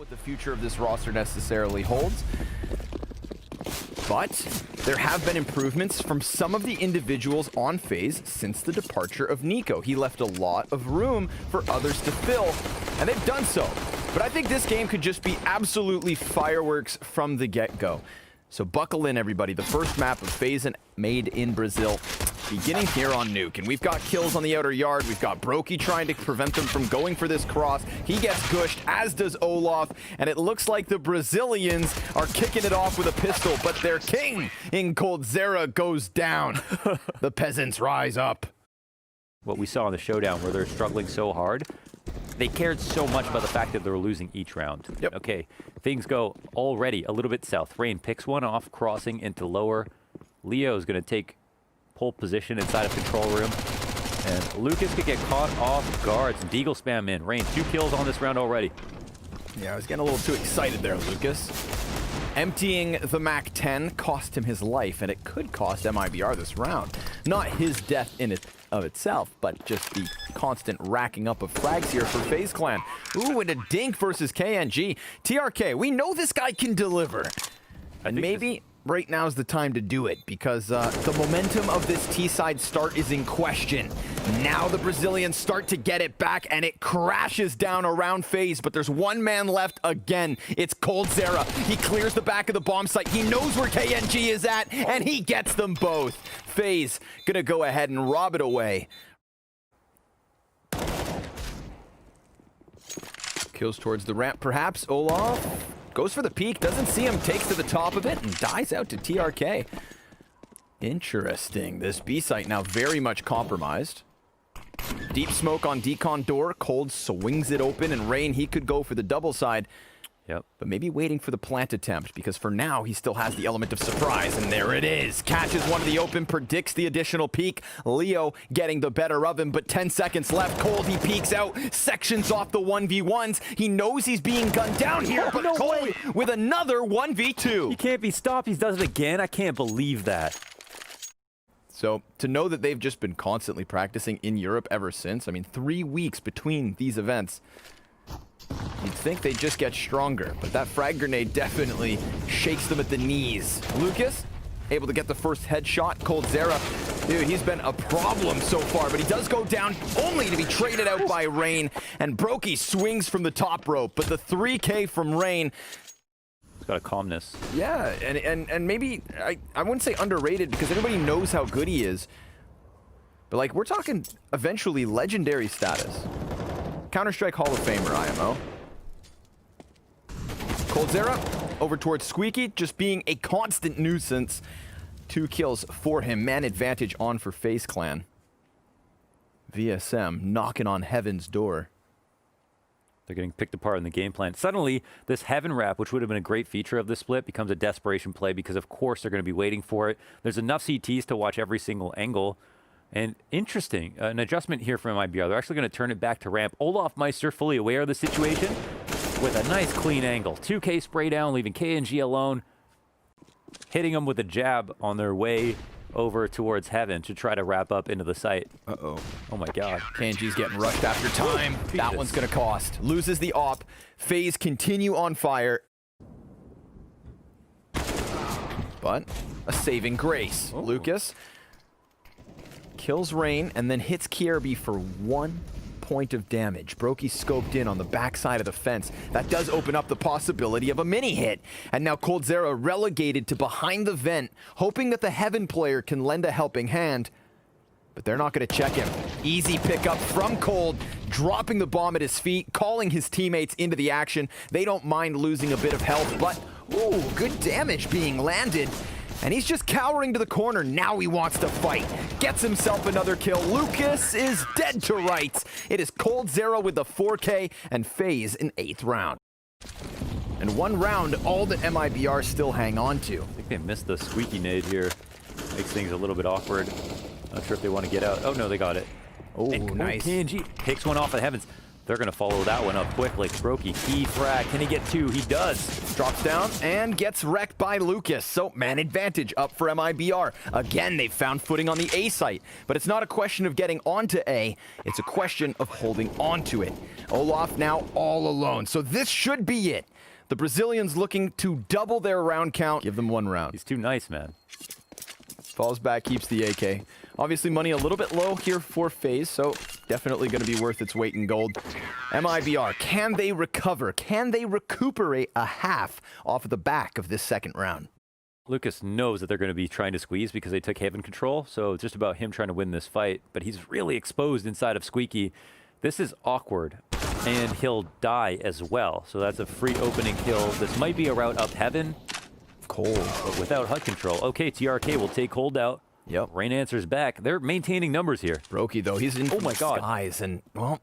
what the future of this roster necessarily holds, but there have been improvements from some of the individuals on Faze since the departure of niko. He left a lot of room for others to fill, and they've done so. But I think this game could just be absolutely fireworks from the get-go. So buckle in, everybody. The first map of Faze made in Brazil, beginning here on Nuke. And we've got kills on the outer yard. We've got Brokey trying to prevent them from going for this cross. He gets gushed, as does Olaf. And it looks like the Brazilians are kicking it off with a pistol, but their king in coldzera goes down. The peasants rise up. What we saw in the showdown where they're struggling so hard, they cared so much about the fact that they were losing each round. Yep. Okay, things go already a little bit south. Rain picks one off, crossing into lower. Leo is going to take pole position inside of control room. And Lucas could get caught off guard. Some deagle spam in. Rain, 2 kills on this round already. Yeah, I was getting a little too excited there, Lucas. Emptying the MAC-10 cost him his life, and it could cost MIBR this round. Not his death in it of itself, but just the constant racking up of frags here for Faze Clan. Ooh, and a dink versus KNG. TRK, we know this guy can deliver. And maybe right now is the time to do it, because the momentum of this T-side start is in question. Now the Brazilians start to get it back, and it crashes down around Faze, but there's one man left again. It's coldzera. He clears the back of the bomb site. He knows where KNG is at, and he gets them both. Faze gonna go ahead and rob it away. Kills towards the ramp, perhaps. Olaf goes for the peek, doesn't see him, takes to the top of it, and dies out to TRK. Interesting. This B site now very much compromised. Deep smoke on decon door. Cold swings it open, and Rain, he could go for the double side. Yep. But maybe waiting for the plant attempt, because for now he still has the element of surprise, and there it is. Catches one of the open, predicts the additional peek. Leo getting the better of him, but 10 seconds left. Cold, he peeks out, sections off the 1v1s. He knows he's being gunned down here, but no Cold way. with another 1v2. He can't be stopped. He does it again. I can't believe that. So to know that they've just been constantly practicing in Europe ever since, I mean, 3 weeks between these events, you'd think they'd just get stronger, but that frag grenade definitely shakes them at the knees. Lucas, able to get the first headshot. coldzera, dude, he's been a problem so far, but he does go down only to be traded out by Rain, and Brokey swings from the top rope, but the 3K from Rain, He's got a calmness. yeah, and maybe, I wouldn't say underrated, because everybody knows how good he is, but like, we're talking eventually legendary status. Counter-Strike Hall of Famer, IMO. coldzera over towards Squeaky, just being a constant nuisance. 2 kills for him. Man advantage on for Faze Clan. VSM knocking on heaven's door. They're getting picked apart in the game plan. Suddenly, this Heaven Wrap, which would have been a great feature of this split, becomes a desperation play, because of course they're going to be waiting for it. There's enough CTs to watch every single angle. And interesting, an adjustment here from MIBR. They're actually going to turn it back to ramp. Olaf Meister, fully aware of the situation, with a nice clean angle. 2K spray down, leaving KNG alone. Hitting them with a jab on their way over towards Heaven to try to wrap up into the site. Uh-oh. Oh my god. KNG's getting rushed after time. That one's going to cost. Loses the op. Faze continue on fire. But a saving grace. Lucas kills Rain and then hits Kierby for 1 point of damage. Brokey scoped in on the backside of the fence. That does open up the possibility of a mini hit. And now coldzera relegated to behind the vent, hoping that the Heaven player can lend a helping hand. But they're not going to check him. Easy pickup from Cold, dropping the bomb at his feet, calling his teammates into the action. They don't mind losing a bit of health, but ooh, good damage being landed. And he's just cowering to the corner. Now he wants to fight. Gets himself another kill. Lucas is dead to rights. It is coldzera with the 4K and Faze in 8th round. And 1 round, all that MIBR still hang on to. I think they missed the squeaky nade here. Makes things a little bit awkward. Not sure if they want to get out. Oh no, they got it. Oh, nice. KNG picks one off at Heavens. They're going to follow that one up quickly. Brokey, key frag. Can he get 2? He does. Drops down and gets wrecked by Lucas. So man advantage up for MIBR. Again, they've found footing on the A site. But it's not a question of getting onto A. It's a question of holding onto it. Olaf now all alone. So this should be it. The Brazilians looking to double their round count. Give them 1 round. He's too nice, man. Falls back, keeps the AK. Obviously, money a little bit low here for Faze, so definitely going to be worth its weight in gold. MIBR, can they recover? Can they recuperate a half off of the back of this second round? Lucas knows that they're going to be trying to squeeze because they took Haven control, so it's just about him trying to win this fight. But he's really exposed inside of Squeaky. This is awkward, and he'll die as well. So that's a free opening kill. This might be a route up Heaven. Cold. But without HUD control. Okay, TRK will take Cold out. Yep. Rain answers back. They're maintaining numbers here. Brokey, though, he's in disguise. And, well,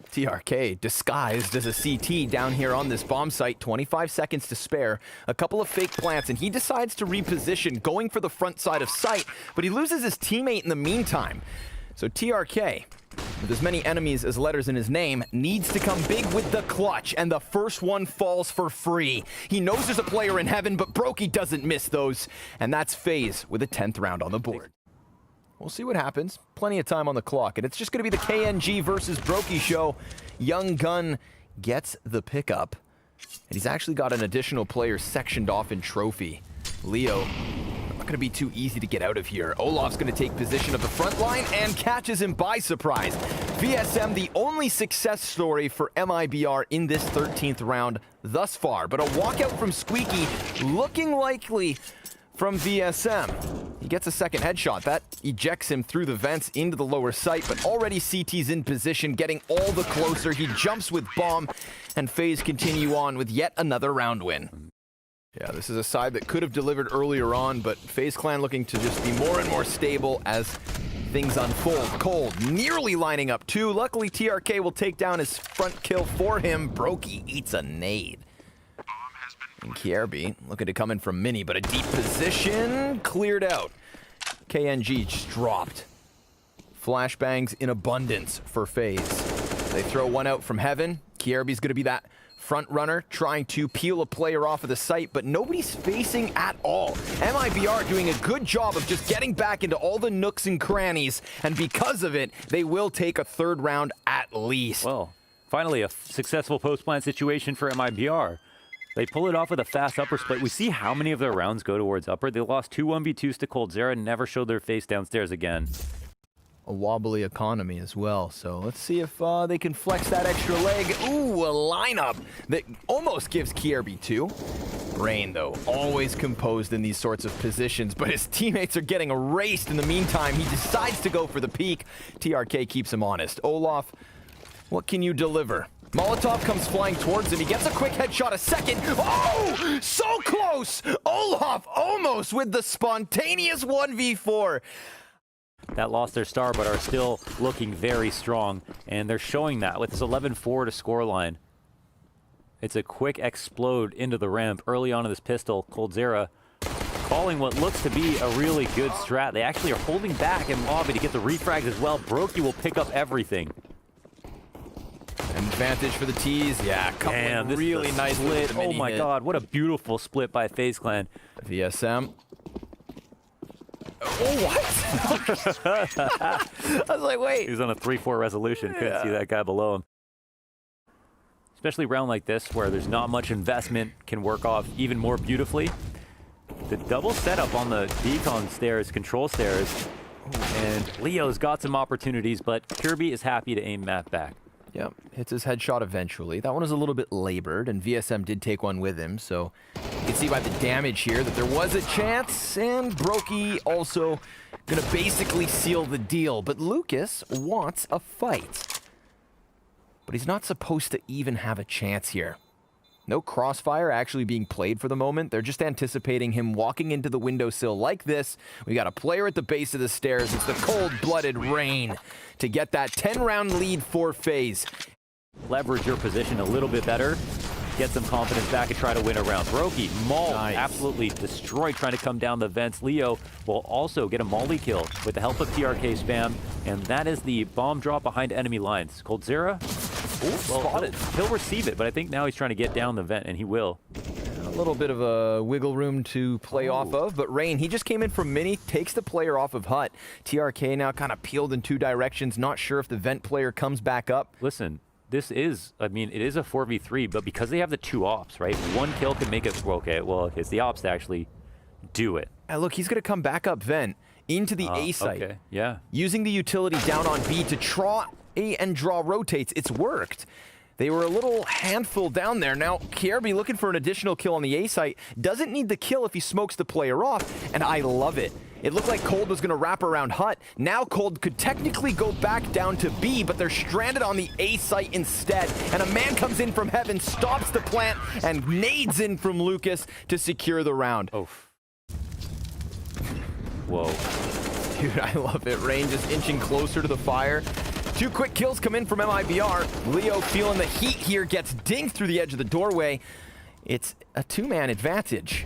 TRK disguised as a CT down here on this bomb site. 25 seconds to spare. A couple of fake plants, and he decides to reposition, going for the front side of sight. But he loses his teammate in the meantime. So TRK, with as many enemies as letters in his name, needs to come big with the clutch, and the first one falls for free. He knows there's a player in Heaven, but Brokey doesn't miss those, and that's Faze with a 10th round on the board. We'll see what happens. Plenty of time on the clock, and it's just going to be the KNG versus Brokey show. Young Gun gets the pickup, and he's actually got an additional player sectioned off in trophy. Leo, not going to be too easy to get out of here. Olaf's going to take position of the front line and catches him by surprise. VSM, the only success story for MIBR in this 13th round thus far, but a walkout from Squeaky looking likely from VSM. He gets a second headshot. That ejects him through the vents into the lower site, but already CT's in position, getting all the closer. He jumps with bomb, and Faze continue on with yet another round win. Yeah, this is a side that could have delivered earlier on, but Faze Clan looking to just be more and more stable as things unfold. Cold nearly lining up 2. Luckily, TRK will take down his front kill for him. Brokey eats a nade. And Kierby looking to come in from Mini, but a deep position cleared out. KNG just dropped. Flashbangs in abundance for Faze. They throw one out from Heaven. Kierby's going to be that front runner trying to peel a player off of the site, but nobody's facing at all. MIBR doing a good job of just getting back into all the nooks and crannies, and because of it, they will take a 3rd round at least. Well, finally a successful post-plant situation for MIBR. They pull it off with a fast upper split. We see how many of their rounds go towards upper. They lost 2 1v2s to coldzera and never showed their face downstairs again. A wobbly economy as well, so let's see if they can flex that extra leg. Ooh, a lineup that almost gives Kierby 2. Brain, though, always composed in these sorts of positions, but his teammates are getting erased in the meantime. He decides to go for the peak. TRK keeps him honest. Olaf, what can you deliver? Molotov comes flying towards him. He gets a quick headshot, a second. Oh, so close! Olaf almost with the spontaneous 1v4. That lost their star, but are still looking very strong. And they're showing that with this 11-4 to scoreline. It's a quick explode into the ramp early on in this pistol. coldzera calling what looks to be a really good strat. They actually are holding back in lobby to get the refrags as well. Brokey will pick up everything. Advantage for the T's. Yeah, couple of really nice split. Oh my god, what a beautiful split by Faze Clan. VSM. Oh, what? I was like, wait. He was on a 3-4 resolution. Couldn't see that guy below him. Especially a round like this where there's not much investment, can work off even more beautifully. The double setup on the decon stairs, control stairs, and Leo's got some opportunities, but Kirby is happy to aim Matt back. Yep, hits his headshot eventually. That one was a little bit labored, and VSM did take one with him, so you can see by the damage here that there was a chance, and Brokey also gonna basically seal the deal. But Lucas wants a fight. But he's not supposed to even have a chance here. No crossfire actually being played for the moment. They're just anticipating him walking into the windowsill like this. We got a player at the base of the stairs. It's the cold-blooded Rain to get that 10-round lead for Faze. Leverage your position a little bit better. Get some confidence back and try to win a round. Brokey, mauled, absolutely destroyed trying to come down the vents. Leo will also get a molly kill with the help of TRK spam. And that is the bomb drop behind enemy lines. coldzera Well, spotted. he'll receive it, but I think now he's trying to get down the vent, and he will. A little bit of a wiggle room to play off of, but Rain, he just came in from mini, takes the player off of hut. TRK now kind of peeled in 2 directions, not sure if the vent player comes back up. Listen, this is, I mean, it is a 4v3, but because they have the 2 ops, right? 1 kill can make it, okay, well, it's the ops to actually do it. Look, he's going to come back up vent into the A site. Okay, yeah. Using the utility down on B to try and draw rotates. It's worked. They were a little handful down there. Now, KRB looking for an additional kill on the A site. Doesn't need the kill if he smokes the player off, and I love it. It looked like Cold was going to wrap around hut. Now Cold could technically go back down to B, but they're stranded on the A site instead. And a man comes in from heaven, stops the plant, and nades in from Lucas to secure the round. Oh. Whoa. Dude, I love it. Rain just inching closer to the fire. 2 quick kills come in from MIBR. Leo feeling the heat here, gets dinged through the edge of the doorway. It's a 2-man advantage.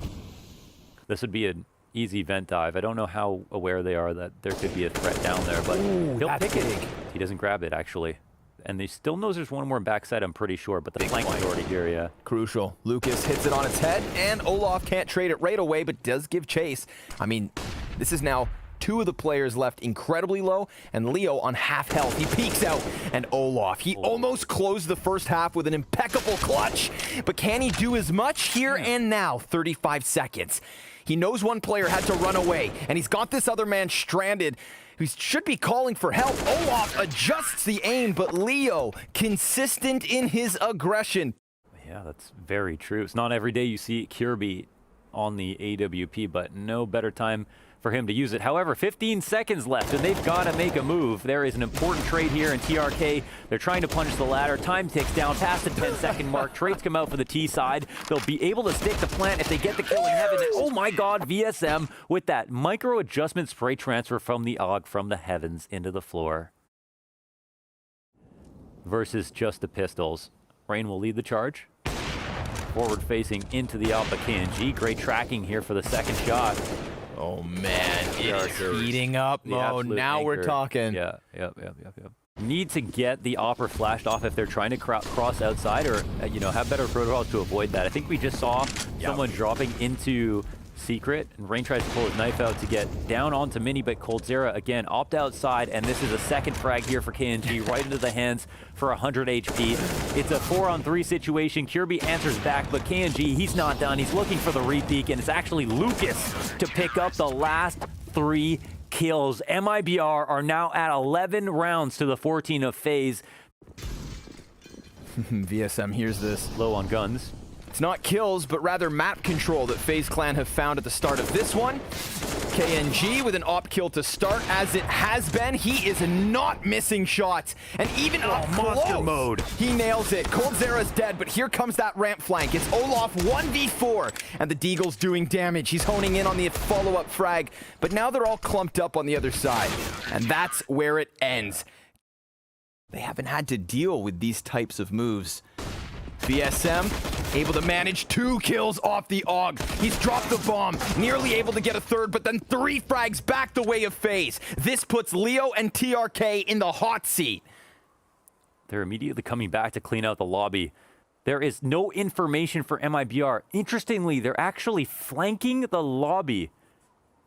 This would be an easy vent dive. I don't know how aware they are that there could be a threat down there, but he'll pick it. He doesn't grab it, actually. And he still knows there's one more backside, I'm pretty sure, but the flank is already here, yeah. Crucial. Lucas hits it on its head, and Olaf can't trade it right away, but does give chase. I mean, this is now 2 of the players left incredibly low, and Leo on half health. He peeks out, and Olaf, he almost closed the first half with an impeccable clutch, but can he do as much here and now? 35 seconds. He knows one player had to run away, and he's got this other man stranded who should be calling for help. Olaf adjusts the aim, but Leo consistent in his aggression. Yeah, that's very true. It's not every day you see Kirby on the AWP, but no better time for him to use it. However, 15 seconds left, and they've got to make a move. There is an important trade here in TRK. They're trying to punch the ladder. Time ticks down past the 10-second mark. Trades come out for the T side. They'll be able to stick the plant if they get the kill in heaven. And oh my God, VSM with that micro adjustment spray transfer from the AUG from the heavens into the floor. Versus just the pistols. Rain will lead the charge. Forward facing into the Alpha KNG. Great tracking here for the second shot. Oh man, it is heating up. Oh, now we're talking. Yeah. Need to get the opera flashed off if they're trying to cross outside, or you know, have better protocols to avoid that. I think we just saw someone dropping into secret, and Rain tries to pull his knife out to get down onto Mini, but coldzera again opt outside, and this is a second frag here for KNG right into the hands for 100 HP. It's a 4-on-3 situation. Kirby answers back, but KNG, he's not done. He's looking for the repeak, and it's actually Lucas to pick up the last 3 kills. MIBR are now at 11 rounds to the 14 of Faze. VSM hears this. Low on guns. It's not kills, but rather map control that Faze Clan have found at the start of this one. KNG with an op kill to start, as it has been. He is not missing shots, and even up monster close, mode. He nails it. coldzera's dead, but here comes that ramp flank. It's Olaf 1v4, and the Deagle's doing damage. He's honing in on the follow-up frag, but now they're all clumped up on the other side, and that's where it ends. They haven't had to deal with these types of moves. VSM able to manage 2 kills off the AUG. He's dropped the bomb, nearly able to get a third, but then 3 frags back the way of Faze. This puts Leo and TRK in the hot seat. They're immediately coming back to clean out the lobby. There is no information for MIBR. Interestingly, they're actually flanking the lobby.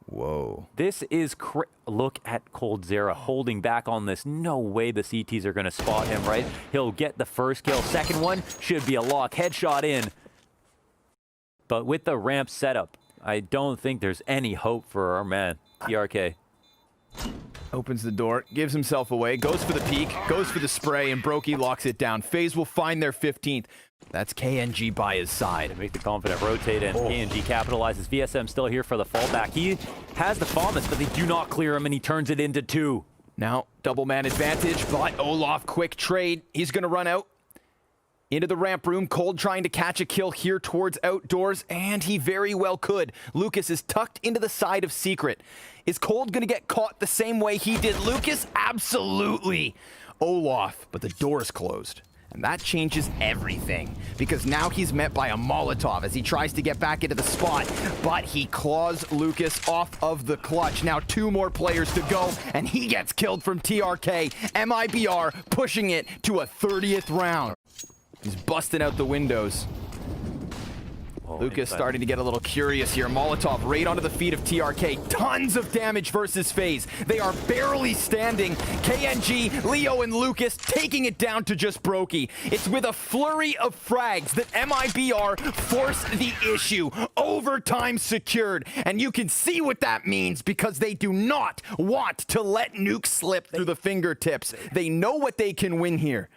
Whoa. This is look at coldzera holding back on this. No way the CTs are going to spot him, right? He'll get the first kill. Second one should be a lock. Headshot in. But with the ramp setup, I don't think there's any hope for our man, TRK. Opens the door, gives himself away, goes for the peek, goes for the spray, and Brokey locks it down. Faze will find their 15th. That's KNG by his side. They make the confident rotate, and KNG capitalizes. VSM still here for the fallback. He has the FAMAS, but they do not clear him, and he turns it into 2. Now, double man advantage, but Olaf, quick trade. He's going to run out into the ramp room. Cold trying to catch a kill here towards outdoors, and he very well could. Lucas is tucked into the side of secret. Is Cold going to get caught the same way he did Lucas? Absolutely. Olaf, but the door is closed. And that changes everything, because now he's met by a Molotov as he tries to get back into the spot, but he claws Lucas off of the clutch. Now 2 more players to go, and he gets killed from TRK. MIBR pushing it to a 30th round. He's busting out the windows. Lucas starting to get a little curious here. Molotov right onto the feet of TRK. Tons of damage versus Faze. They are barely standing. KNG, Leo, and Lucas taking it down to just Brokey. It's with a flurry of frags that MIBR force the issue. Overtime secured. And you can see what that means, because they do not want to let Nuke slip through the fingertips. They know what they can win here.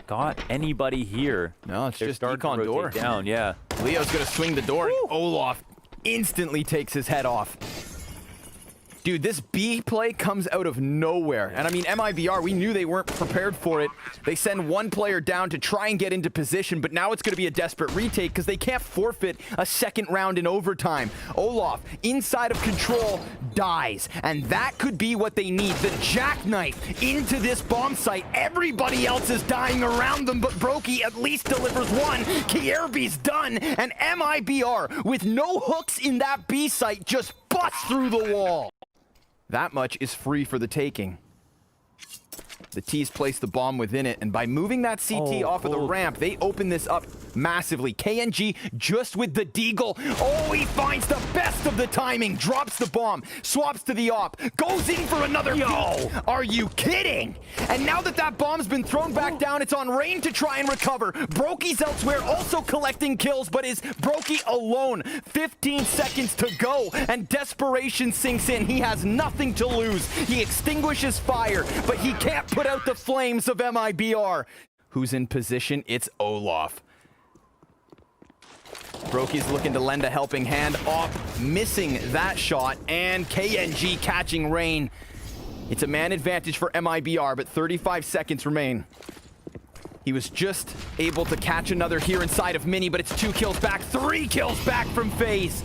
Got anybody here? No, it's They're just starting to Econ door. rotate down, yeah. Leo's gonna swing the door. And Olaf instantly takes his head off. Dude, this B play comes out of nowhere. And I mean, MIBR, we knew they weren't prepared for it. They send 1 player down to try and get into position, but now it's going to be a desperate retake because they can't forfeit a 2nd round in overtime. Olaf, inside of control, dies. And that could be what they need. The jackknife into this bomb site. Everybody else is dying around them, but Brokey at least delivers 1. Kierby's done. And MIBR, with no hooks in that B site, just busts through the wall. That much is free for the taking. The T's place the bomb within it, and by moving that CT off of the ramp, they open this up massively. KNG just with the deagle. Oh, he finds the best of the timing, drops the bomb, swaps to the op, goes in for another peek. Are you kidding? And now that that bomb's been thrown back down, it's on Rain to try and recover. Brokey's elsewhere, also collecting kills, but is Brokey alone? 15 seconds to go, and desperation sinks in. He has nothing to lose. He extinguishes fire, but he can't put out the flames of MIBR. Who's in position? It's Olaf. Brokey's looking to lend a helping hand. Off, missing that shot, and KNG catching Rain. It's a man advantage for MIBR, but 35 seconds remain. He was just able to catch another here inside of Mini, but it's 2 kills back, 3 kills back from Faze.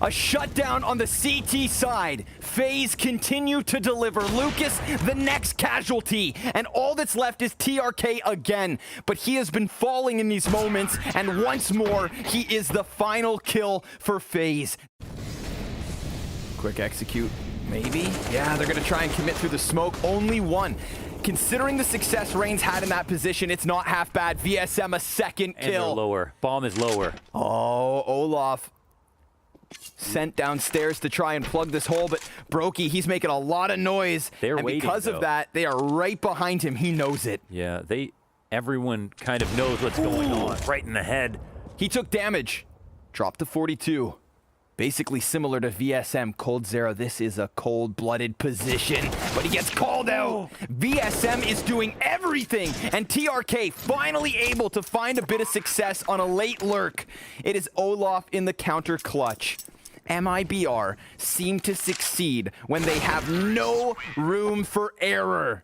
A shutdown on the CT side. Faze continue to deliver. Lucas, the next casualty. And all that's left is TRK again. But he has been falling in these moments. And once more, he is the final kill for Faze. Quick execute, maybe? Yeah, they're going to try and commit through the smoke. Only 1. Considering the success Rain's had in that position, it's not half bad. VSM, a 2nd And kill. they're lower. Bomb is lower. Oh, Olaf sent downstairs to try and plug this hole, but Brokey, he's making a lot of noise. They're and waiting, because of that, they are right behind him. He knows it. Yeah, everyone kind of knows what's going on. Right in the head. He took damage. Dropped to 42. Basically similar to VSM. coldzera, this is a cold-blooded position, but he gets called out. VSM is doing everything, and TRK finally able to find a bit of success on a late lurk. It is Olaf in the counter clutch. MIBR seem to succeed when they have no room for error.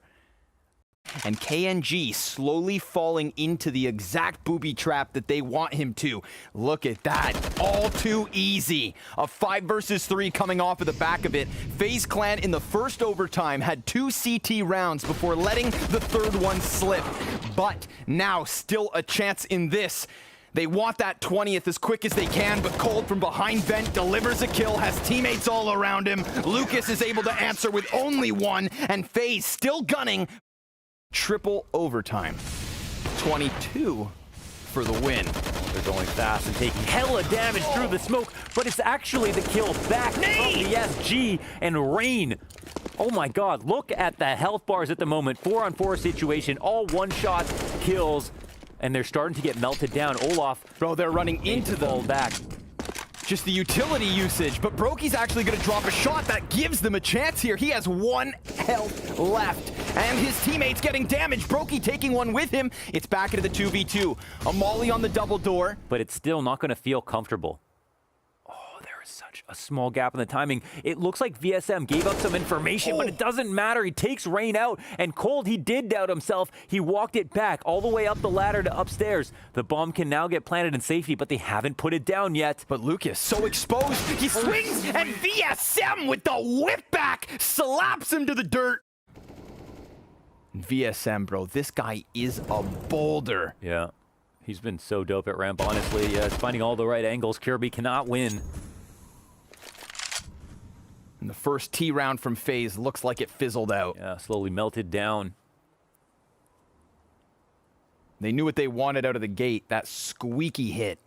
And KNG slowly falling into the exact booby trap that they want him to. Look at that. All too easy. A 5 versus 3 coming off of the back of it. Faze Clan in the first overtime had 2 CT rounds before letting the 3rd one slip. But now still a chance in this. They want that 20th as quick as they can, but Cold from behind vent delivers a kill, has teammates all around him. Lucas is able to answer with only 1, and Faze still gunning. Triple overtime. 22 for the win. They're going fast and taking hella damage through the smoke, but it's actually the kill back from the SG and Rain. Oh my god, look at the health bars at the moment. 4-on-4 situation, all 1-shot kills, and they're starting to get melted down. Olaf, bro, they're running into the back. Just the utility usage, but Brokey's actually going to drop a shot that gives them a chance here. He has 1 health left, and his teammates getting damaged. Brokey taking one with him. It's back into the 2v2. A molly on the double door. But it's still not going to feel comfortable. Oh, there is such a small gap in the timing. It looks like VSM gave up some information, but it doesn't matter. He takes Rain out, and Cold, he did doubt himself. He walked it back all the way up the ladder to upstairs. The bomb can now get planted in safety, but they haven't put it down yet. But Lucas, so exposed, he swings, and VSM with the whip back slaps him to the dirt. VSM, bro, this guy is a boulder. Yeah. He's been so dope at ramp, honestly. Yeah, it's finding all the right angles. Kirby cannot win. And the first T round from FaZe looks like it fizzled out. Yeah, slowly melted down. They knew what they wanted out of the gate, that squeaky hit.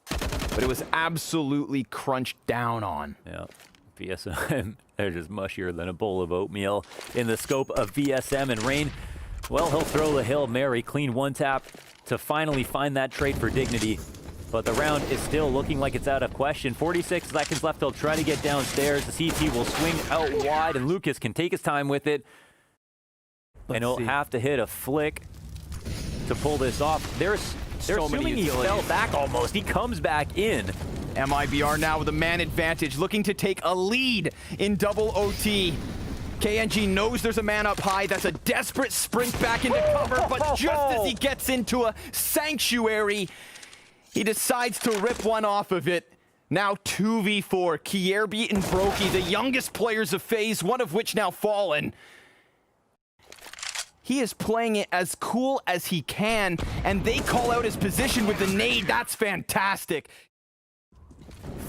But it was absolutely crunched down on. Yeah, VSM, they're just mushier than a bowl of oatmeal. In the scope of VSM and Rain, well, he'll throw the Hail Mary, clean one tap to finally find that trade for dignity. But the round is still looking like it's out of question. 46 seconds left, he'll try to get downstairs. The CT will swing out wide, and Lucas can take his time with it. And he'll have to hit a flick to pull this off. They're so assuming he fell back almost. He comes back in. MIBR now with a man advantage, looking to take a lead in double OT. KNG knows there's a man up high. That's a desperate sprint back into cover, but just as he gets into a sanctuary, he decides to rip one off of it. Now 2v4, Kierby and Brokey, the youngest players of FaZe, one of which now fallen. He is playing it as cool as he can, and they call out his position with the nade. That's fantastic.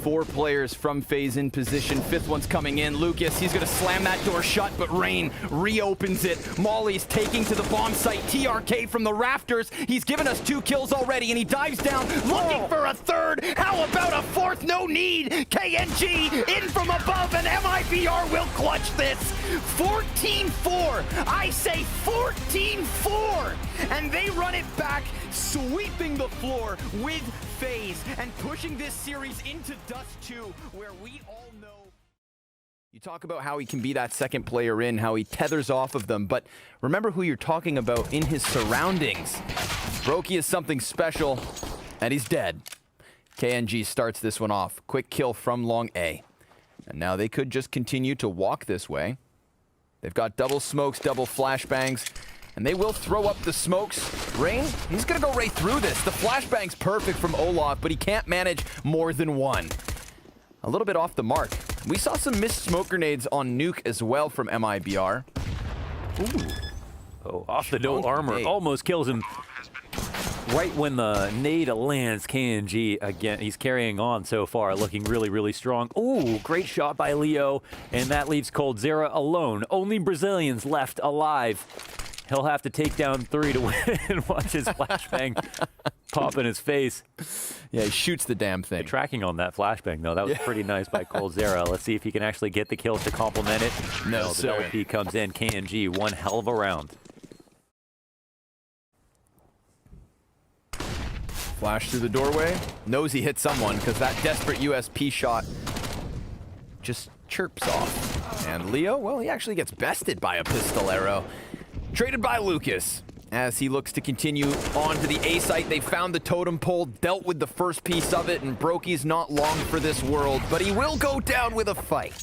4 players from FaZe in position. 5th one's coming in. Lucas, he's gonna slam that door shut, but Rain reopens it. Molly's taking to the bomb site. TRK from the rafters. He's given us 2 kills already, and he dives down, looking for a 3rd. How about a 4th? No need. KNG in from above, and MIBR will clutch this. 14-4. I say 14-4. And they run it back, sweeping the floor with FaZe and pushing this series into Dust 2, where we all know. You talk about how he can be that second player in, how he tethers off of them, but remember who you're talking about in his surroundings. Brokey is something special, and he's dead. KNG starts this one off. Quick kill from long A. And now they could just continue to walk this way. They've got double smokes, double flashbangs. And they will throw up the smokes. Rain, he's gonna go right through this. The flashbang's perfect from Olaf, but he can't manage more than one. A little bit off the mark. We saw some missed smoke grenades on Nuke as well from MIBR. Ooh. Oh, off the no armor. Almost kills him. Right when the nade lands, KNG, again, he's carrying on so far, looking really, really strong. Ooh, great shot by Leo. And that leaves coldzera alone. Only Brazilians left alive. He'll have to take down 3 to win and watch his flashbang pop in his face. Yeah, he shoots the damn thing. The tracking on that flashbang, though, that was pretty nice by coldzera. Let's see if he can actually get the kills to complement it. No, the LP comes in. KNG, one hell of a round. Flash through the doorway. Knows he hit someone because that desperate USP shot just chirps off. And Leo, well, he actually gets bested by a pistol arrow. Traded by Lucas. As he looks to continue on to the A site, they found the totem pole, dealt with the first piece of it, and Brokey's not long for this world, but he will go down with a fight.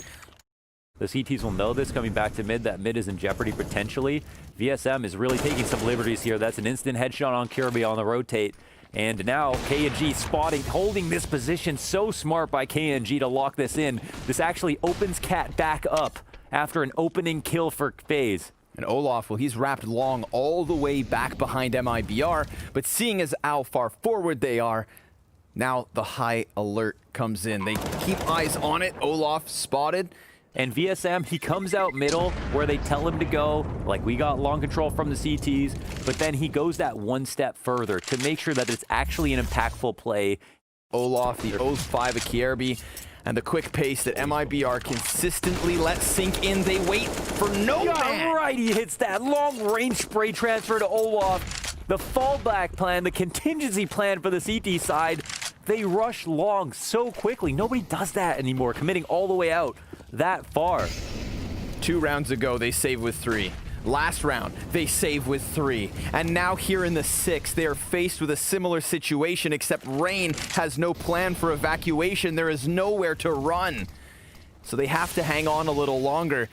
The CTs will know this coming back to mid. That mid is in jeopardy potentially. VSM is really taking some liberties here. That's an instant headshot on Kirby on the rotate. And now KNG spotting, holding this position. So smart by KNG to lock this in. This actually opens Cat back up after an opening kill for FaZe. And Olaf, well, he's wrapped long all the way back behind MIBR, but seeing as how far forward they are, now the high alert comes in. They keep eyes on it. Olaf spotted. And VSM, he comes out middle where they tell him to go, like we got long control from the CTs, but then he goes that one step further to make sure that it's actually an impactful play. Olaf, the 0-5 of Kierby, and the quick pace that MIBR consistently lets sink in. They wait for no man. Right, he hits that long-range spray transfer to Olaf. The fallback plan, the contingency plan for the CT side, they rush long so quickly. Nobody does that anymore, committing all the way out that far. 2 rounds ago, they saved with 3. Last round, they save with 3. And now here in the 6th, they are faced with a similar situation, except Rain has no plan for evacuation. There is nowhere to run. So they have to hang on a little longer.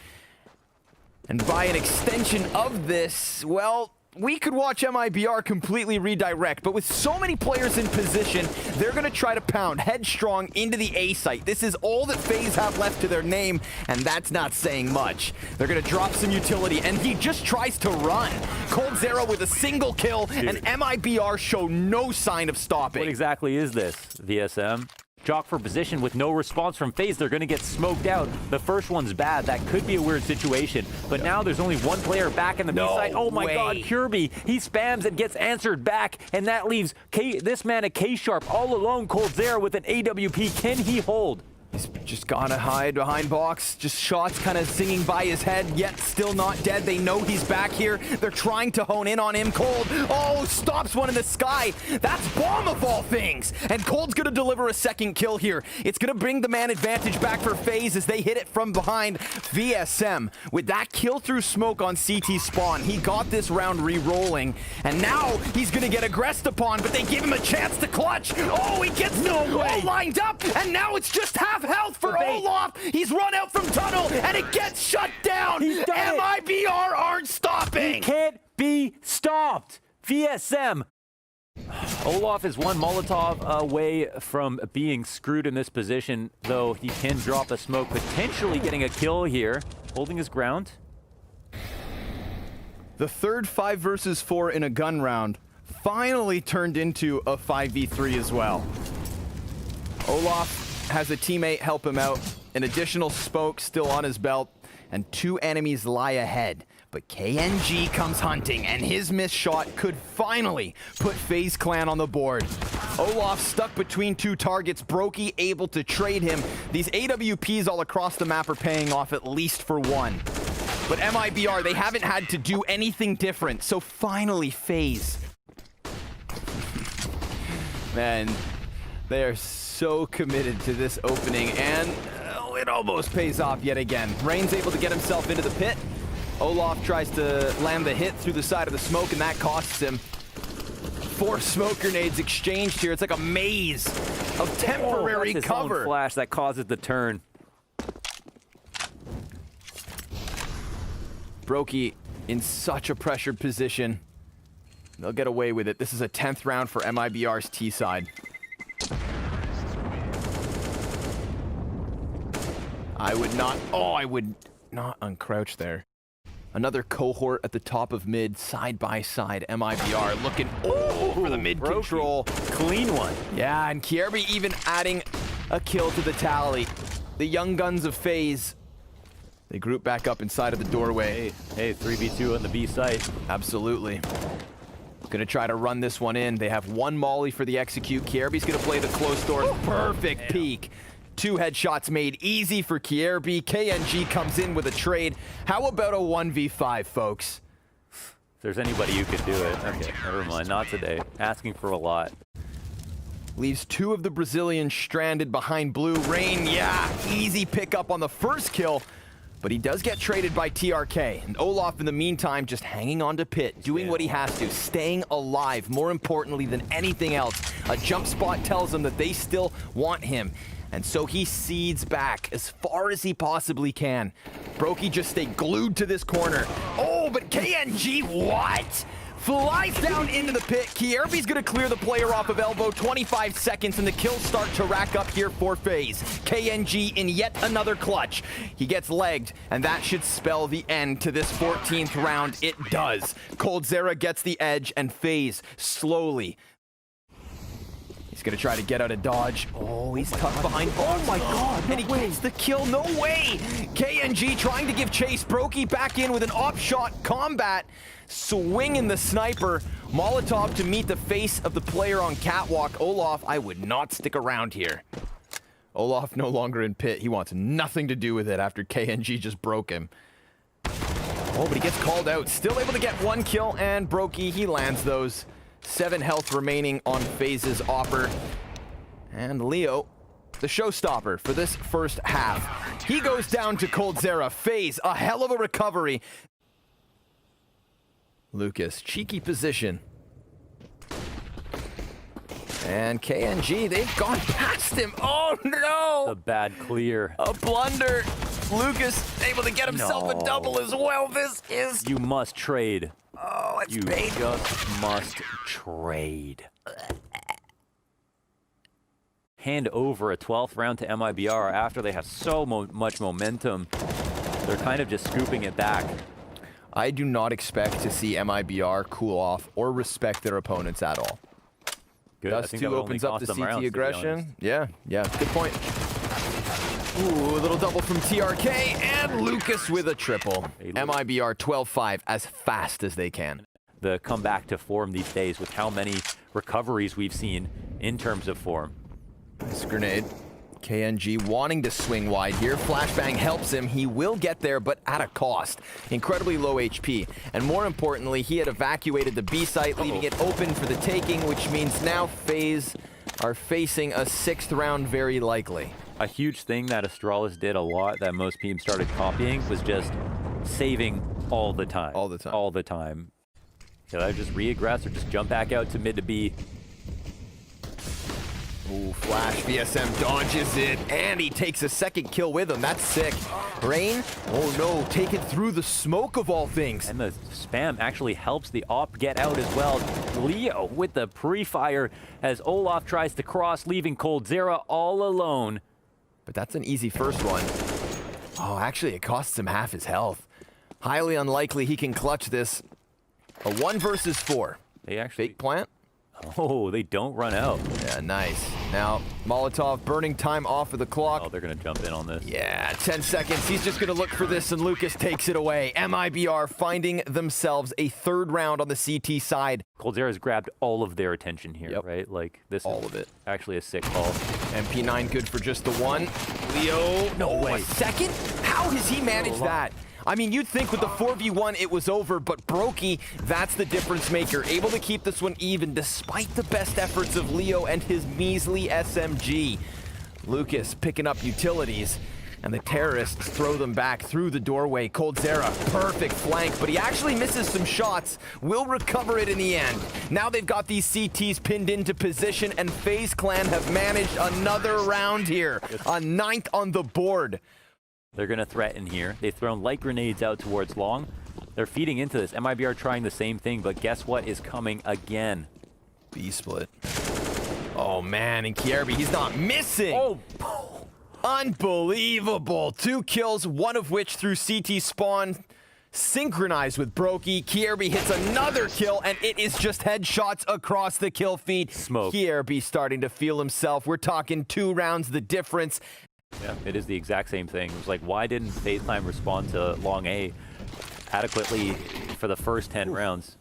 And by an extension of this, well, we could watch MIBR completely redirect, but with so many players in position, they're going to try to pound headstrong into the A site. This is all that FaZe have left to their name, and that's not saying much. They're going to drop some utility, and he just tries to run. coldzera with a single kill, and MIBR show no sign of stopping. What exactly is this, VSM? Jock for position with no response from FaZe. They're going to get smoked out. The first one's bad. That could be a weird situation. But now there's only one player back in the B side. Oh my God, Kirby. He spams and gets answered back. And that leaves this man at K-Sharp all alone. coldzera with an AWP. Can he hold? He's just gotta hide behind box. Just shots kind of singing by his head, yet still not dead. They know he's back here. They're trying to hone in on him. Cold, oh, stops one in the sky. That's bomb of all things. And Cold's gonna deliver a second kill here. It's gonna bring the man advantage back for FaZe as they hit it from behind. VSM, with that kill through smoke on CT spawn, he got this round re-rolling. And now he's gonna get aggressed upon, but they give him a chance to clutch. Oh, he gets all lined up, and now it's just half health for Olaf. He's run out from tunnel, and it gets shut down. MIBR aren't stopping. He can't be stopped. VSM. Olaf is one Molotov away from being screwed in this position, though he can drop a smoke, potentially getting a kill here, holding his ground. The third 5 versus 4 in a gun round finally turned into a 5v3 as well. Olaf has a teammate help him out, an additional smoke still on his belt, and 2 enemies lie ahead. But KNG comes hunting, and his missed shot could finally put Faze Clan on the board. Olaf stuck between 2 targets, Brokey able to trade him. These AWPs all across the map are paying off at least for 1. But MIBR, they haven't had to do anything different, so finally Faze. Man, they are so committed to this opening, and it almost pays off yet again. Rain's able to get himself into the pit. Olaf tries to land the hit through the side of the smoke, and that costs him. 4 smoke grenades exchanged here. It's like a maze of temporary that's his cover. own flash that causes the turn. Brokey in such a pressured position. They'll get away with it. This is a 10th round for MIBR's T side. I would not uncrouch there. Another cohort at the top of mid, side by side. MIBR looking for the mid control. Clean one. Yeah, and Kierby even adding a kill to the tally. The young guns of FaZe, they group back up inside of the doorway. Hey, 3v2 on the B site. Absolutely. Gonna try to run this one in. They have 1 molly for the execute. Kierby's gonna play the close doors. Perfect peek. 2 headshots made easy for Kierby. KNG comes in with a trade. How about a 1v5, folks? If there's anybody who could do it. Okay, never mind. Not today. Asking for a lot. Leaves 2 of the Brazilians stranded behind blue. Rain, yeah, easy pickup on the first kill. But he does get traded by TRK. And Olaf, in the meantime, just hanging on to pit, doing what he has to, staying alive, more importantly than anything else. A jump spot tells him that they still want him. And so he seeds back as far as he possibly can. Brokey just stay glued to this corner. Oh, but KNG, what? Flies down into the pit. Kierby's gonna clear the player off of elbow. 25 seconds, and the kills start to rack up here for FaZe. KNG in yet another clutch. He gets legged, and that should spell the end to this 14th round. It does. coldzera gets the edge, and FaZe slowly. He's gonna try to get out of dodge. Oh, he's tucked behind box. Oh my God, no and he way. gets the kill. No way! KNG trying to give chase. Brokey back in with an op shot combat. Swinging the sniper. Molotov to meet the face of the player on catwalk. Olaf, I would not stick around here. Olaf no longer in pit. He wants nothing to do with it after KNG just broke him. Oh, but he gets called out. Still able to get 1 kill, and Brokey, he lands those. 7 health remaining on FaZe's Opper. And Leo, the showstopper for this first half. He goes down to coldzera. FaZe, a hell of a recovery. Lucas, cheeky position. And KNG, they've gone past him. Oh no! The bad clear. A blunder. Lucas able to get himself a double as well. This is... You must trade. Oh, it's You bait. just must trade. Hand over a 12th round to MIBR after they have so much momentum. They're kind of just scooping it back. I do not expect to see MIBR cool off or respect their opponents at all. Good. Dust 2 opens up the CT aggression. Yeah, good point. Ooh, a little double from TRK, and Lucas with a triple. MIBR 12-5 as fast as they can. The comeback to form these days with how many recoveries we've seen in terms of form. Nice grenade. KNG wanting to swing wide here. Flashbang helps him. He will get there, but at a cost. Incredibly low HP. And more importantly, he had evacuated the B site, leaving it open for the taking, which means now FaZe are facing a 6th round very likely. A huge thing that Astralis did a lot that most teams started copying was just saving all the time. All the time. All the time. So I just re-aggress or just jump back out to mid to B. Ooh, Flash, VSM dodges it, and he takes a 2nd kill with him. That's sick. Rain, oh no, take it through the smoke of all things. And the spam actually helps the op get out as well. Leo with the pre-fire as Olaf tries to cross, leaving coldzera all alone. But that's an easy first one. Oh, actually, it costs him half his health. Highly unlikely he can clutch this. A 1 versus 4. They actually... Fake plant. Oh, they don't run out. Yeah, nice. Now, Molotov burning time off of the clock. Oh, they're going to jump in on this. Yeah, 10 seconds. He's just going to look for this, and Lucas takes it away. MIBR finding themselves a 3rd round on the CT side. coldzera's grabbed all of their attention here, Yep. right? Like, this All is of it. actually a sick call. MP9 good for just the 1. Leo, No way. A 2nd? How has he managed that? I mean, you'd think with the 4v1 it was over, but Brokey, that's the difference maker. Able to keep this one even despite the best efforts of Leo and his measly SMG. Lucas picking up utilities, and the terrorists throw them back through the doorway. coldzera, perfect flank, but he actually misses some shots. Will recover it in the end. Now they've got these CTs pinned into position, and Faze Clan have managed another round here. A 9th on the board. They're going to threaten here. They've thrown light grenades out towards long. They're feeding into this. MIBR trying the same thing, but guess what is coming again? B split. Oh man, and Kierby, he's not missing. Oh, unbelievable. 2 kills, 1 of which through CT spawn. Synchronized with Brokey. Kierby hits another kill, and it is just headshots across the kill feed. Smoke. Kierby starting to feel himself. We're talking 2 rounds the difference. yeah, it is the exact same thing. It was like, why didn't Faze Clan respond to long A adequately for the first 10 rounds?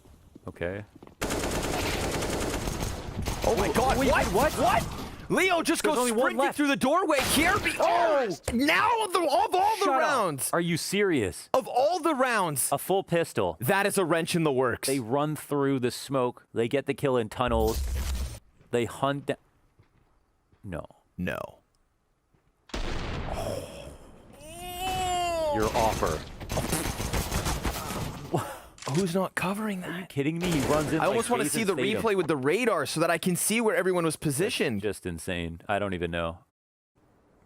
Okay. Oh my god, wait, what? Leo just There's goes only one sprinting left. through the doorway. Kierby, now of all the Shut rounds. up. Are you serious? Of all the rounds. A full pistol. That is a wrench in the works. They run through the smoke. They get the kill in tunnels. They hunt. No. No. Your offer. Who's not covering that? Kidding me? He runs in. I almost want to see the replay with the radar so that I can see where everyone was positioned. Just insane. I don't even know.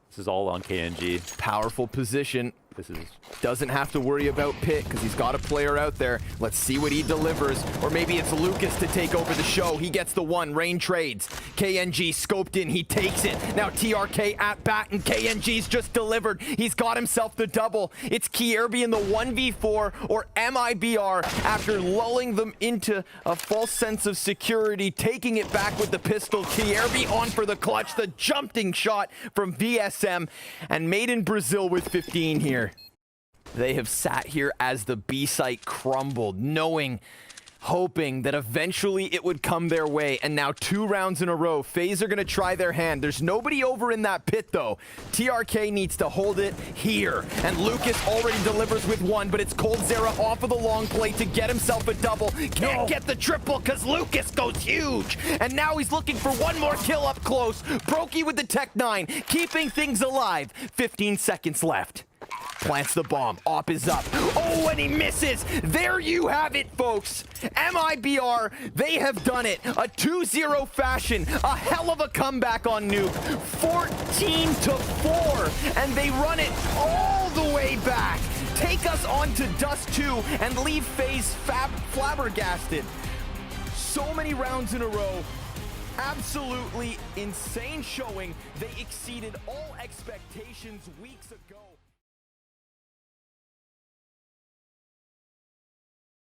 This is all on KNG. Powerful position. This is... Doesn't have to worry about Pit because he's got a player out there. Let's see what he delivers. Or maybe it's Lucas to take over the show. He gets the 1. Rain trades. KNG scoped in. He takes it. Now TRK at bat, and KNG's just delivered. He's got himself the double. It's Kierby in the 1v4 or MIBR after lulling them into a false sense of security, taking it back with the pistol. Kierby on for the clutch. The jumping shot from VSM, and made in Brazil with 15 here. They have sat here as the B site crumbled, hoping that eventually it would come their way. And now 2 rounds in a row, FaZe are going to try their hand. There's nobody over in that pit, though. TRK needs to hold it here. And Lucas already delivers with 1, but it's coldzera off of the long play to get himself a double. Can't get the triple because Lucas goes huge. And now he's looking for 1 more kill up close. Brokey with the Tech 9, keeping things alive. 15 seconds left. Plants the bomb. Op is up. Oh, and he misses. There you have it, folks. MIBR, they have done it. A 2-0 fashion. A hell of a comeback on Nuke. 14-4. And they run it all the way back. Take us Faze onto Dust 2 and leave Faze flabbergasted. So many rounds in a row. Absolutely insane showing. They exceeded all expectations weeks ago.